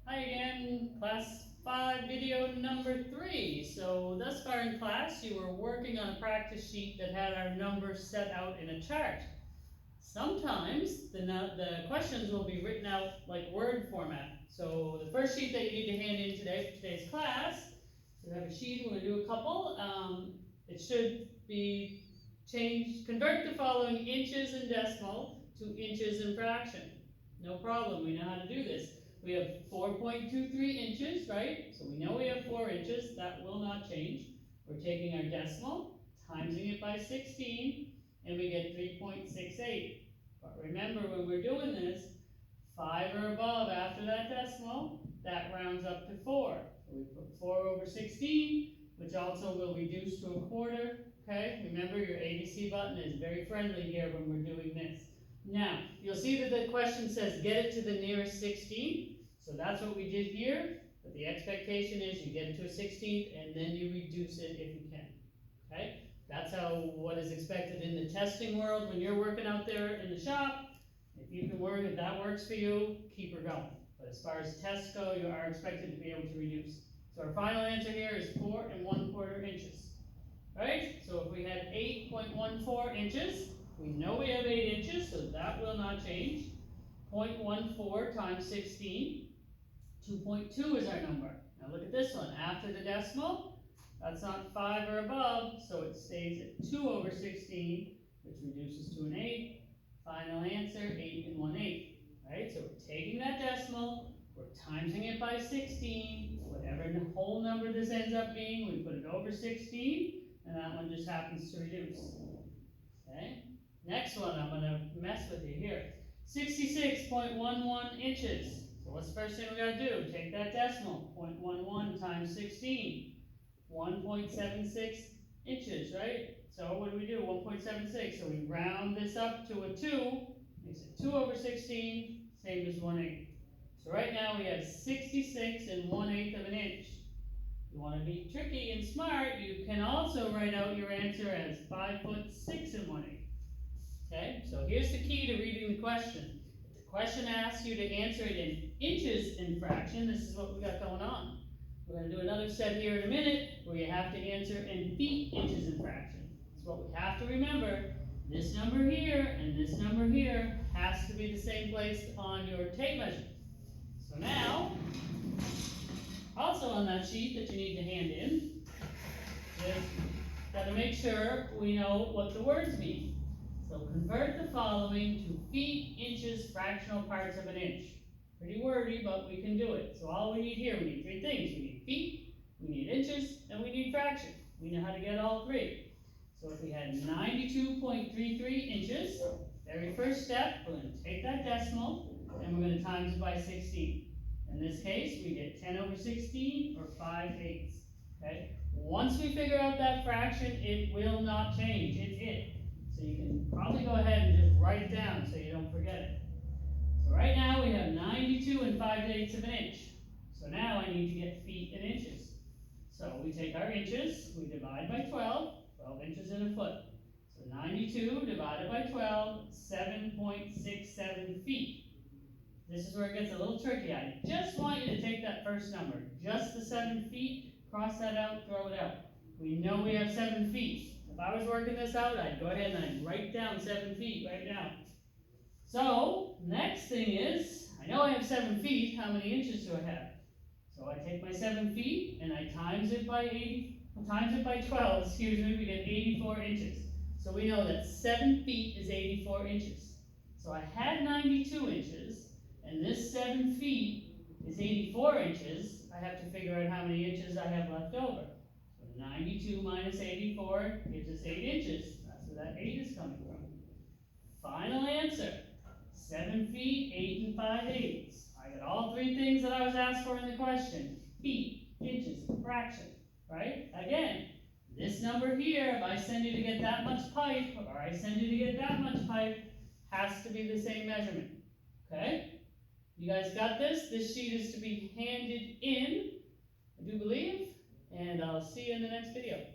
Hi again, class 5 video number 3. So thus far in class you were working on a practice sheet that had our numbers set out in a chart. Sometimes the questions will be written out like Word format. So the first sheet that you need to hand in today for today's class, so we have a sheet, we're going to do a couple. It should be changed, convert the following inches and decimal to inches and fraction. No problem, we know how to do this. We have 4.23 inches, right? So we know we have 4 inches, that will not change. We're taking our decimal, timesing it by 16, and we get 3.68. But remember, when we're doing this, 5 or above after that decimal, that rounds up to 4. So we put 4 over 16, which also will reduce to a quarter, okay? Remember, your ABC button is very friendly here when we're doing this. Now, you'll see that the question says get it to the nearest 16th, so that's what we did here, but the expectation is you get it to a 16th and then you reduce it if you can, okay? That's what is expected in the testing world when you're working out there in the shop. If you can work, if that works for you, keep her going. But as far as tests go, you are expected to be able to reduce. So our final answer here is 4 1/4 inches, right? So if we had 8.14 inches, we know we have 8 inches, so that will not change. 0.14 times 16, 2.2 is our number. Now look at this one, after the decimal, that's not 5 or above, so it stays at 2 over 16, which reduces to an 8. Final answer, 8 1/8, right? So we're taking that decimal, we're timesing it by 16, whatever whole number this ends up being, we put it over 16, and that one just happens to reduce, okay? Next one, I'm going to mess with you here. 66.11 inches. So what's the first thing we got to do? Take that decimal, 0.11 times 16, 1.76 inches, right? So what do? 1.76. So we round this up to a 2, makes it 2 over 16, same as 1/8. So right now we have 66 1/8 of an inch. If you want to be tricky and smart, you can also write out your answer as 5 foot 6 1/8. Okay, so here's the key to reading the question. If the question asks you to answer it in inches in fraction, this is what we got going on. We're going to do another set here in a minute where you have to answer in feet, inches, and fraction. That's what we have to remember. This number here and this number here has to be the same place on your tape measure. So now, also on that sheet that you need to hand in, is got to make sure we know what the words mean. So convert the following to feet, inches, fractional parts of an inch. Pretty wordy, but we can do it. So all we need here, we need 3 things. We need feet, we need inches, and we need fraction. We know how to get all 3. So if we had 92.33 inches, very first step, we're going to take that decimal, and we're going to times it by 16. In this case, we get 10 over 16, or 5/8. Okay? Once we figure out that fraction, it will not change. It's it. So you can probably go ahead and just write it down so you don't forget it. So right now we have 92 5/8 of an inch. So now I need to get feet and inches. So we take our inches, we divide by 12, 12 inches in a foot. So 92 divided by 12, 7.67 feet. This is where it gets a little tricky. I just want you to take that first number, just the 7 feet, cross that out, throw it out. We know we have 7 feet. If I was working this out, I'd go ahead and I'd write down 7 feet right now. So, next thing is, I know I have 7 feet, how many inches do I have? So I take my 7 feet and I times it by 12, excuse me, we get 84 inches. So we know that 7 feet is 84 inches. So I had 92 inches, and this 7 feet is 84 inches. I have to figure out how many inches I have left over. 92 minus 84 gives us 8 inches. That's where that 8 is coming from. Final answer, 7 feet, 8 5/8. I got all 3 things that I was asked for in the question. Feet, inches, fraction, right? Again, this number here, if I send you to get that much pipe, or I send you to get that much pipe, has to be the same measurement, okay? You guys got this? This sheet is to be handed in, I do believe. And I'll see you in the next video.